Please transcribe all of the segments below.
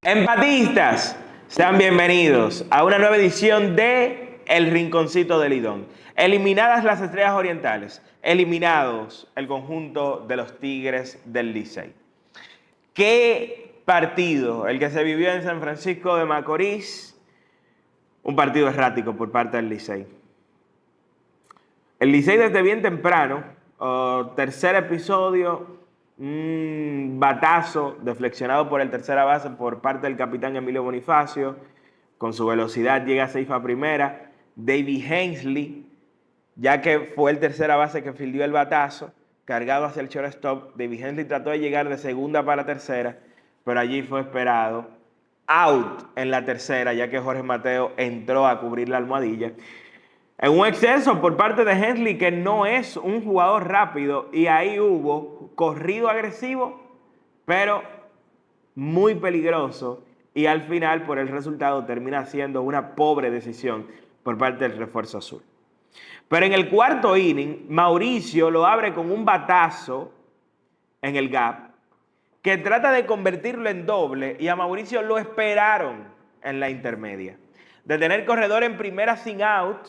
Empatistas, sean bienvenidos a una nueva edición de El Rinconcito del Lidón. Eliminadas las Estrellas Orientales, eliminados el conjunto de los Tigres del Licey. ¿Qué partido el que se vivió en San Francisco de Macorís? Un partido errático por parte del Licey. El Licey desde bien temprano, tercer episodio, un batazo deflexionado por el tercera base por parte del capitán Emilio Bonifacio. Con su velocidad llega safe a primera. David Hensley, ya que fue el tercera base que fildió el batazo, cargado hacia el shortstop. David Hensley trató de llegar de segunda para tercera, pero allí fue esperado. Out en la tercera, ya que Jorge Mateo entró a cubrir la almohadilla. En un exceso por parte de Hensley, que no es un jugador rápido, y ahí hubo corrido agresivo, pero muy peligroso, y al final por el resultado termina siendo una pobre decisión por parte del refuerzo azul. Pero en el cuarto inning, Mauricio lo abre con un batazo en el gap, que trata de convertirlo en doble, y a Mauricio lo esperaron en la intermedia. De tener corredor en primera sin out,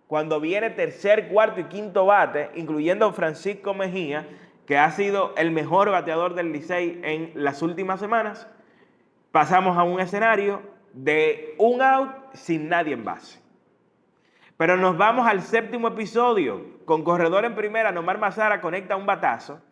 cuando viene tercer, cuarto y quinto bate, incluyendo Francisco Mejía, que ha sido el mejor bateador del Licey en las últimas semanas, pasamos a un escenario de un out sin nadie en base. Pero nos vamos al séptimo episodio, con corredor en primera, Nomar Mazara conecta un batazo,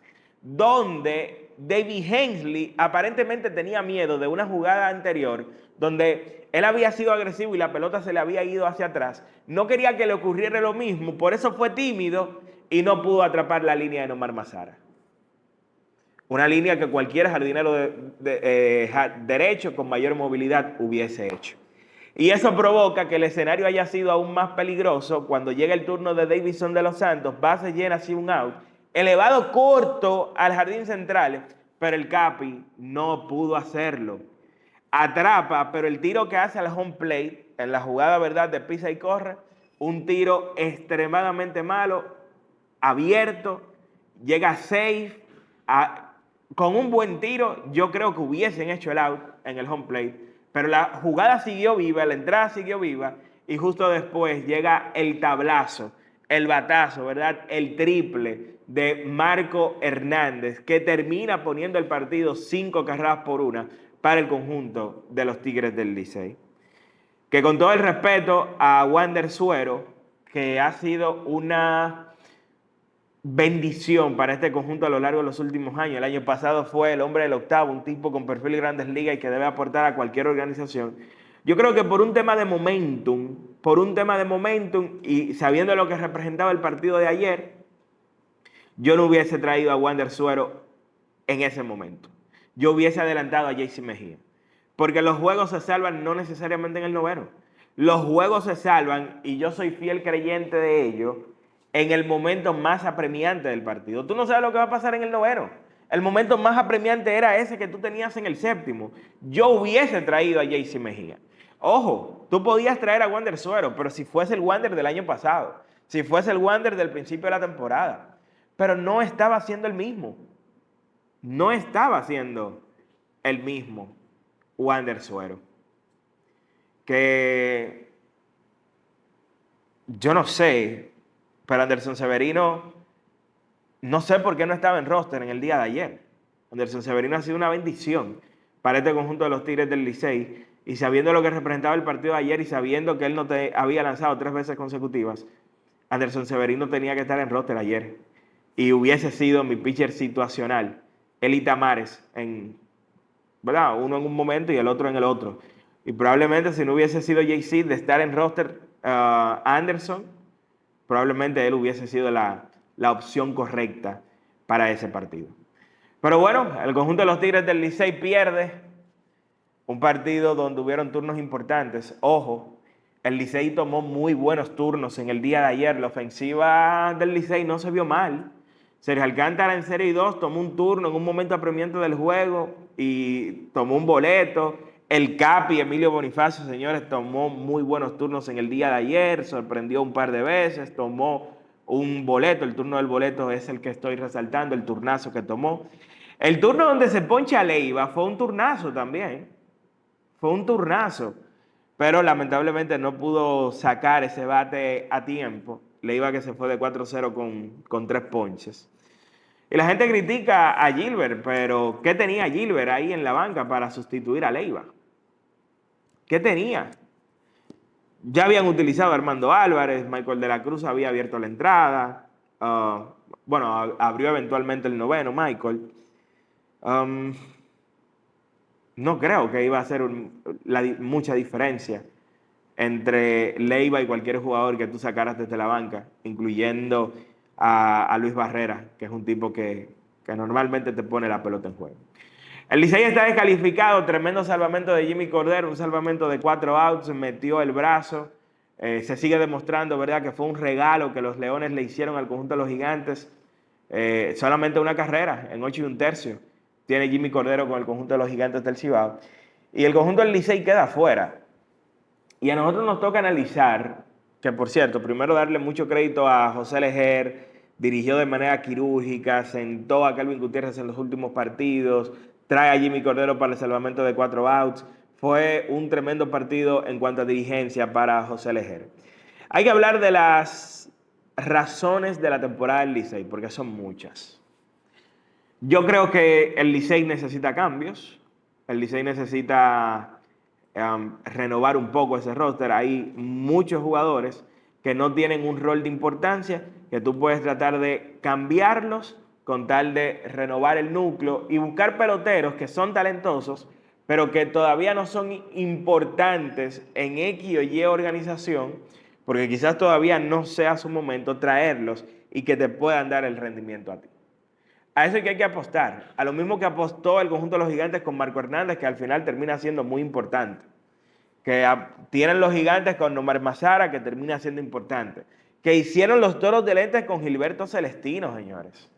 donde David Hensley aparentemente tenía miedo de una jugada anterior, donde él había sido agresivo y la pelota se le había ido hacia atrás. No quería que le ocurriera lo mismo, por eso fue tímido y no pudo atrapar la línea de Nomar Mazara. Una línea que cualquier jardinero derecho con mayor movilidad hubiese hecho. Y eso provoca que el escenario haya sido aún más peligroso cuando llega el turno de Davidson de los Santos, base llena sin un out, elevado corto al jardín central, pero el Capi no pudo hacerlo. Atrapa, pero el tiro que hace al home plate, en la jugada, ¿verdad?, de pisa y corre, un tiro extremadamente malo, abierto, llega safe, con un buen tiro, yo creo que hubiesen hecho el out en el home plate, pero la jugada siguió viva, la entrada siguió viva, y justo después llega el tablazo, el batazo, ¿verdad?, el triple de Marco Hernández, que termina poniendo el partido 5 carreras por 1 para el conjunto de los Tigres del Licey. Que con todo el respeto a Wander Suero, que ha sido una bendición para este conjunto a lo largo de los últimos años. El año pasado fue el hombre del octavo, un tipo con perfil de Grandes Ligas y que debe aportar a cualquier organización. Yo creo que por un tema de momentum, y sabiendo lo que representaba el partido de ayer, yo no hubiese traído a Wander Suero en ese momento. Yo hubiese adelantado a JC Mejía. Porque los juegos se salvan no necesariamente en el noveno. Los juegos se salvan, y yo soy fiel creyente de ello, en el momento más apremiante del partido. Tú no sabes lo que va a pasar en el noveno. El momento más apremiante era ese que tú tenías en el séptimo. Yo hubiese traído a JC Mejía. Ojo, tú podías traer a Wander Suero, pero si fuese el Wander del año pasado, si fuese el Wander del principio de la temporada. Pero no estaba siendo el mismo. No estaba siendo el mismo Wander Suero. Que yo no sé, pero Anderson Severino, no sé por qué no estaba en roster en el día de ayer. Anderson Severino ha sido una bendición para este conjunto de los Tigres del Licey, y sabiendo lo que representaba el partido de ayer y sabiendo que él no te había lanzado 3 veces consecutivas, Anderson Severino tenía que estar en roster ayer y hubiese sido mi pitcher situacional, Eli Tamares, ¿verdad?, uno en un momento y el otro en el otro. Y probablemente si no hubiese sido JC de estar en roster Anderson, probablemente él hubiese sido la opción correcta para ese partido. Pero bueno, el conjunto de los Tigres del Licey pierde un partido donde hubieron turnos importantes. Ojo, el Licey tomó muy buenos turnos en el día de ayer. La ofensiva del Licey no se vio mal. Sergio Alcántara en serie 2 tomó un turno en un momento apremiante del juego y tomó un boleto. El Capi, Emilio Bonifacio, señores, tomó muy buenos turnos en el día de ayer, sorprendió un par de veces, tomó un boleto. El turno del boleto es el que estoy resaltando, el turnazo que tomó. El turno donde se poncha Leiva fue un turnazo también. fue un turnazo, pero lamentablemente no pudo sacar ese bate a tiempo. Leiva que se fue de 4-0 con 3 ponches. Y la gente critica a Gilbert, pero ¿qué tenía Gilbert ahí en la banca para sustituir a Leiva? ¿Qué tenía? Ya habían utilizado a Armando Álvarez, Michael de la Cruz había abierto la entrada, bueno, abrió eventualmente el noveno Michael. No creo que iba a ser mucha diferencia entre Leiva y cualquier jugador que tú sacaras desde la banca, incluyendo a Luis Barrera, que es un tipo que normalmente te pone la pelota en juego. El Licey está descalificado, tremendo salvamento de Jimmy Cordero, un salvamento de 4 outs, metió el brazo. Se sigue demostrando, ¿verdad?, que fue un regalo que los Leones le hicieron al conjunto de los Gigantes. Solamente una carrera en 8 1/3 tiene Jimmy Cordero con el conjunto de los Gigantes del Cibao. Y el conjunto del Licey queda fuera. Y a nosotros nos toca analizar, que por cierto, primero darle mucho crédito a José Lejer, dirigió de manera quirúrgica, sentó a Kelvin Gutiérrez en los últimos partidos, trae a Jimmy Cordero para el salvamento de 4 outs. Fue un tremendo partido en cuanto a dirigencia para José Lejer. Hay que hablar de las razones de la temporada del Licey, porque son muchas. Yo creo que el Licey necesita cambios, el Licey necesita renovar un poco ese roster. Hay muchos jugadores que no tienen un rol de importancia, que tú puedes tratar de cambiarlos con tal de renovar el núcleo y buscar peloteros que son talentosos, pero que todavía no son importantes en X o Y organización, porque quizás todavía no sea su momento, traerlos y que te puedan dar el rendimiento a ti. A eso es que hay que apostar. A lo mismo que apostó el conjunto de los Gigantes con Marco Hernández, que al final termina siendo muy importante. Que tienen los Gigantes con Nomar Mazara, que termina siendo importante. Que hicieron los Toros de Lentes con Gilberto Celestino, señores.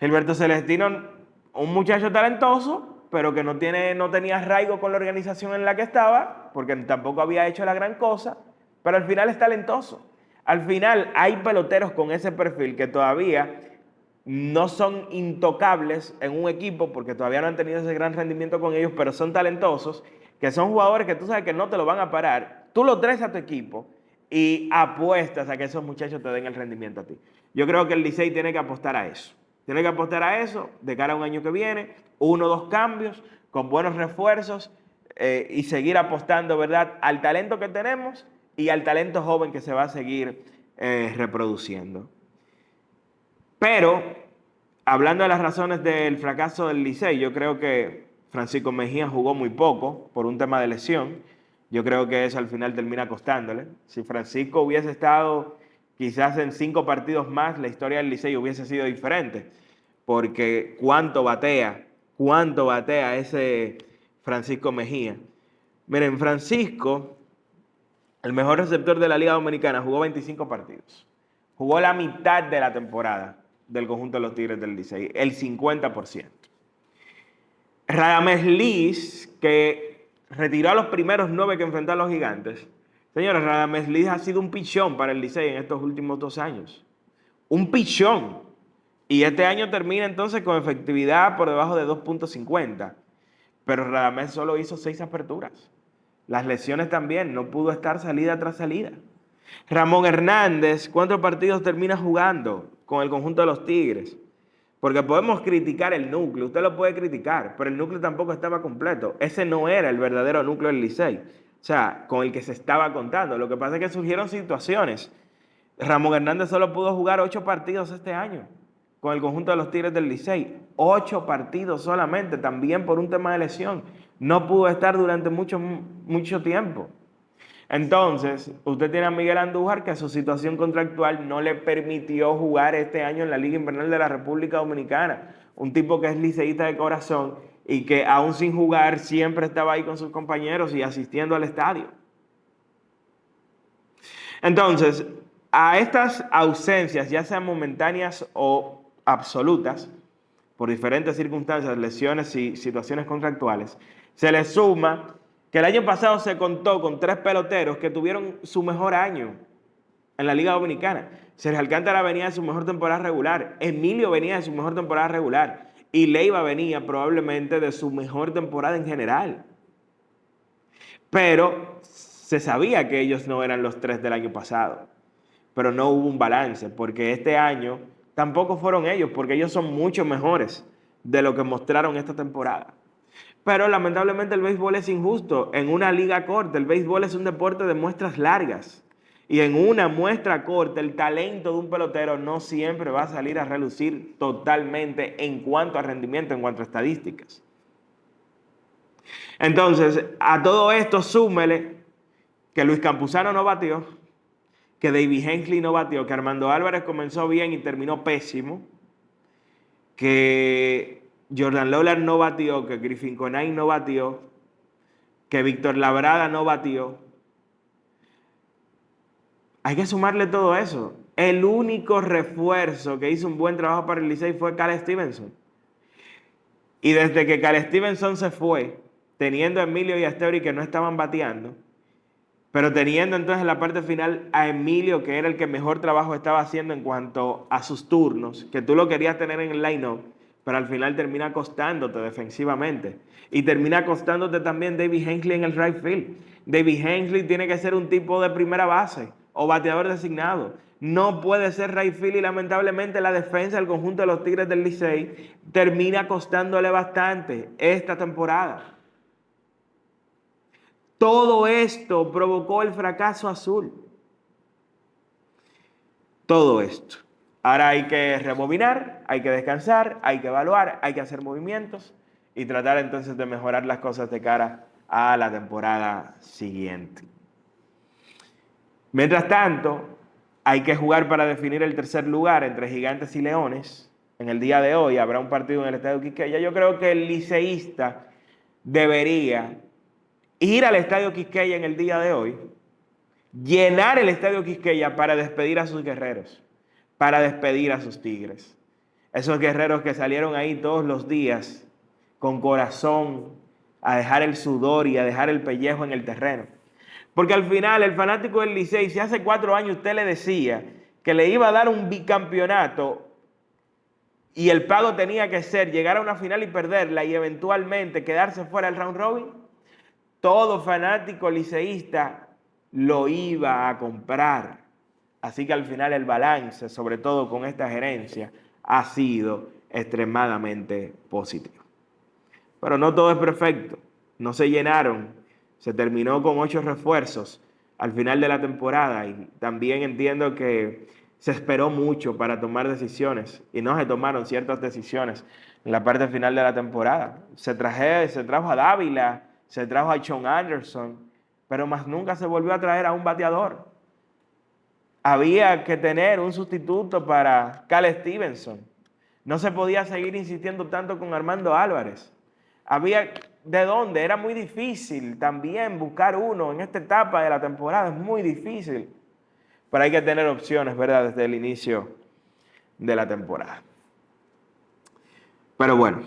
Gilberto Celestino, un muchacho talentoso, pero que no tenía arraigo con la organización en la que estaba, porque tampoco había hecho la gran cosa, pero al final es talentoso. Al final hay peloteros con ese perfil que todavía no son intocables en un equipo porque todavía no han tenido ese gran rendimiento con ellos, pero son talentosos, que son jugadores que tú sabes que no te lo van a parar. Tú lo traes a tu equipo y apuestas a que esos muchachos te den el rendimiento a ti. Yo creo que el Licey tiene que apostar a eso. Tiene que apostar a eso de cara a un año que viene, 1 o 2 cambios con buenos refuerzos y seguir apostando, ¿verdad?, al talento que tenemos y al talento joven que se va a seguir reproduciendo. Pero, hablando de las razones del fracaso del Licey, yo creo que Francisco Mejía jugó muy poco por un tema de lesión. Yo creo que eso al final termina costándole. Si Francisco hubiese estado quizás en 5 partidos más, la historia del Licey hubiese sido diferente. Porque cuánto batea ese Francisco Mejía. Miren, Francisco, el mejor receptor de la Liga Dominicana, jugó 25 partidos. Jugó la mitad de la temporada del conjunto de los Tigres del Licey, el 50%. Radamés Liz, que retiró a los primeros 9 que enfrentó a los Gigantes. Señores, Radamés Liz ha sido un pichón para el Licey en estos últimos 2 años. Un pichón. Y este año termina entonces con efectividad por debajo de 2.50. Pero Radamés solo hizo 6 aperturas. Las lesiones también, no pudo estar salida tras salida. Ramón Hernández, ¿cuántos partidos termina jugando con el conjunto de los Tigres? Porque podemos criticar el núcleo, usted lo puede criticar, pero el núcleo tampoco estaba completo. Ese no era el verdadero núcleo del Licey, o sea, con el que se estaba contando. Lo que pasa es que surgieron situaciones. Ramón Hernández solo pudo jugar 8 partidos este año con el conjunto de los Tigres del Licey. 8 partidos solamente, también por un tema de lesión. No pudo estar durante mucho tiempo. Entonces, usted tiene a Miguel Andújar que su situación contractual no le permitió jugar este año en la Liga Invernal de la República Dominicana. Un tipo que es liceísta de corazón y que aún sin jugar siempre estaba ahí con sus compañeros y asistiendo al estadio. Entonces, a estas ausencias, ya sean momentáneas o absolutas, por diferentes circunstancias, lesiones y situaciones contractuales, se le suma que el año pasado se contó con 3 peloteros que tuvieron su mejor año en la Liga Dominicana. Sergio Alcántara venía de su mejor temporada regular, Emilio venía de su mejor temporada regular y Leiva venía probablemente de su mejor temporada en general. Pero se sabía que ellos no eran los 3 del año pasado. Pero no hubo un balance, porque este año tampoco fueron ellos, porque ellos son mucho mejores de lo que mostraron esta temporada. Pero lamentablemente el béisbol es injusto. En una liga corta, el béisbol es un deporte de muestras largas. Y en una muestra corta, el talento de un pelotero no siempre va a salir a relucir totalmente en cuanto a rendimiento, en cuanto a estadísticas. Entonces, a todo esto súmele que Luis Campuzano no batió, que David Hensley no batió, que Armando Álvarez comenzó bien y terminó pésimo, que Jordan Lawlar no batió, que Griffin Conine no batió, que Víctor Labrada no batió. Hay que sumarle todo eso. El único refuerzo que hizo un buen trabajo para el Licey fue Cal Stevenson. Y desde que Cal Stevenson se fue, teniendo a Emilio y a Esteury que no estaban bateando, pero teniendo entonces en la parte final a Emilio, que era el que mejor trabajo estaba haciendo en cuanto a sus turnos, que tú lo querías tener en el line-up, pero al final termina costándote defensivamente. Y termina costándote también David Hensley en el right field. David Hensley tiene que ser un tipo de primera base o bateador designado. No puede ser right field y lamentablemente la defensa del conjunto de los Tigres del Licey termina costándole bastante esta temporada. Todo esto provocó el fracaso azul. Todo esto. Ahora hay que rebobinar, hay que descansar, hay que evaluar, hay que hacer movimientos y tratar entonces de mejorar las cosas de cara a la temporada siguiente. Mientras tanto, hay que jugar para definir el tercer lugar entre Gigantes y Leones. En el día de hoy habrá un partido en el Estadio Quisqueya. Yo creo que el liceísta debería ir al Estadio Quisqueya en el día de hoy, llenar el Estadio Quisqueya para despedir a sus guerreros, para despedir a sus Tigres. Esos guerreros que salieron ahí todos los días con corazón a dejar el sudor y a dejar el pellejo en el terreno. Porque al final el fanático del Licey, si hace 4 años usted le decía que le iba a dar un bicampeonato y el pago tenía que ser llegar a una final y perderla y eventualmente quedarse fuera del round robin, todo fanático liceísta lo iba a comprar. Así que al final el balance, sobre todo con esta gerencia, ha sido extremadamente positivo. Pero no todo es perfecto. No se llenaron. Se terminó con 8 refuerzos al final de la temporada y también entiendo que se esperó mucho para tomar decisiones y no se tomaron ciertas decisiones en la parte final de la temporada. Se trajo a Dávila, se trajo a Sean Anderson, pero más nunca se volvió a traer a un bateador. Había que tener un sustituto para Cal Stevenson. No se podía seguir insistiendo tanto con Armando Álvarez. Había de dónde, era muy difícil también buscar uno en esta etapa de la temporada, es muy difícil. Pero hay que tener opciones, ¿verdad? Desde el inicio de la temporada. Pero bueno,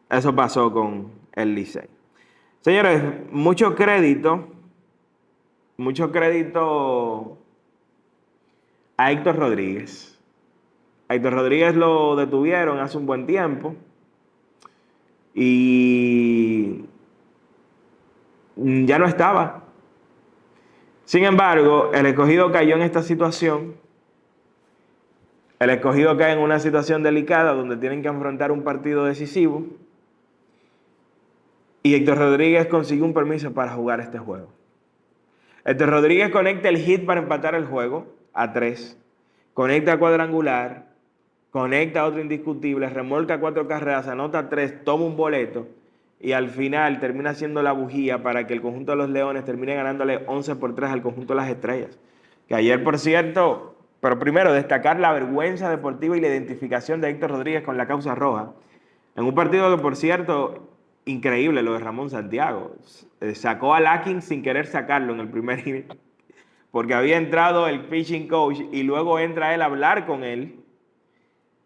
eso pasó con el Licey. Señores, mucho crédito a Héctor Rodríguez. A Héctor Rodríguez lo detuvieron hace un buen tiempo y ya no estaba. Sin embargo, el Escogido cayó en esta situación. El Escogido cae en una situación delicada donde tienen que afrontar un partido decisivo y Héctor Rodríguez consiguió un permiso para jugar este juego. Héctor Rodríguez conecta el hit para empatar el juego a 3, conecta cuadrangular, conecta otro indiscutible, remolca 4 carreras, anota 3, toma un boleto y al final termina siendo la bujía para que el conjunto de los Leones termine ganándole 11-3 al conjunto de las Estrellas. Que ayer, por cierto, pero primero destacar la vergüenza deportiva y la identificación de Héctor Rodríguez con la causa roja. En un partido que, por cierto, increíble lo de Ramón Santiago. Sacó a Lakin sin querer sacarlo en el primer inning, porque había entrado el pitching coach y luego entra él a hablar con él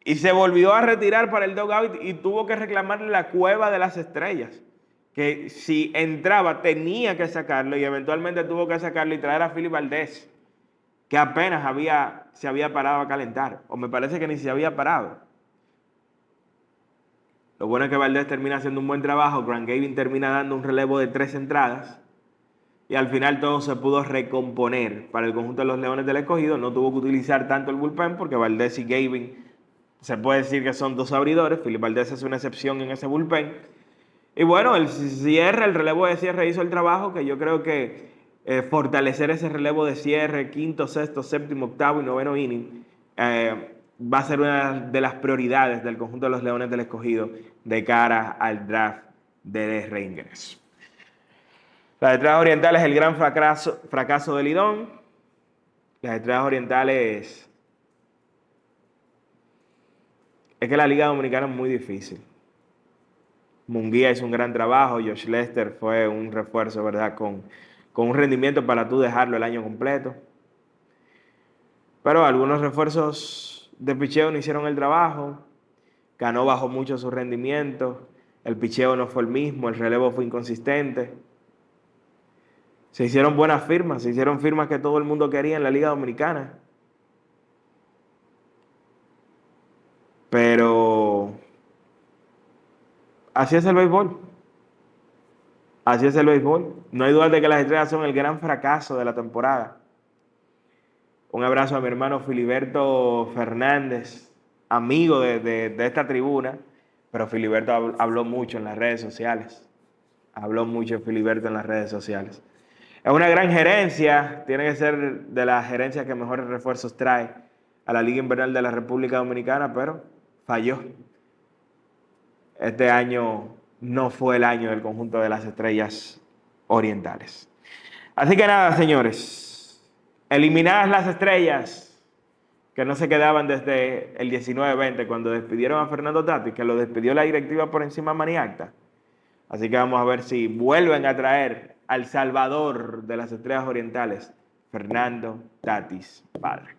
y se volvió a retirar para el dugout y tuvo que reclamarle la cueva de las estrellas, que si entraba tenía que sacarlo y eventualmente tuvo que sacarlo y traer a Philip Valdés, que apenas se había parado a calentar, o me parece que ni se había parado. Lo bueno es que Valdés termina haciendo un buen trabajo, Grant Gavin termina dando un relevo de 3 entradas y al final todo se pudo recomponer para el conjunto de los Leones del Escogido. No tuvo que utilizar tanto el bullpen porque Valdés y Gavin se puede decir que son dos abridores. Philip Valdés es una excepción en ese bullpen. Y bueno, el relevo de cierre hizo el trabajo que yo creo que fortalecer ese relevo de cierre, quinto, sexto, séptimo, octavo y noveno inning, va a ser una de las prioridades del conjunto de los Leones del Escogido de cara al draft de reingreso. Las Estrellas Orientales, el gran fracaso del Lidón. Las Estrellas Orientales, es que la Liga Dominicana es muy difícil. Munguía hizo un gran trabajo, Josh Lester fue un refuerzo, ¿verdad? Con un rendimiento para tú dejarlo el año completo. Pero algunos refuerzos de picheo no hicieron el trabajo. Cano bajó mucho su rendimiento. El picheo no fue el mismo, el relevo fue inconsistente. Se hicieron buenas firmas, se hicieron firmas que todo el mundo quería en la Liga Dominicana. Pero así es el béisbol. Así es el béisbol. No hay duda de que las Estrellas son el gran fracaso de la temporada. Un abrazo a mi hermano Filiberto Fernández, amigo de esta tribuna, pero Filiberto habló mucho en las redes sociales. Habló mucho Filiberto en las redes sociales. Es una gran gerencia, tiene que ser de las gerencias que mejores refuerzos trae a la Liga Invernal de la República Dominicana, pero falló. Este año no fue el año del conjunto de las Estrellas Orientales. Así que nada, señores, eliminadas las Estrellas, que no se quedaban desde el 19-20 cuando despidieron a Fernando Tatis, que lo despidió la directiva por encima maniacta. Así que vamos a ver si vuelven a traer al salvador de las Estrellas Orientales, Fernando Tatis padre.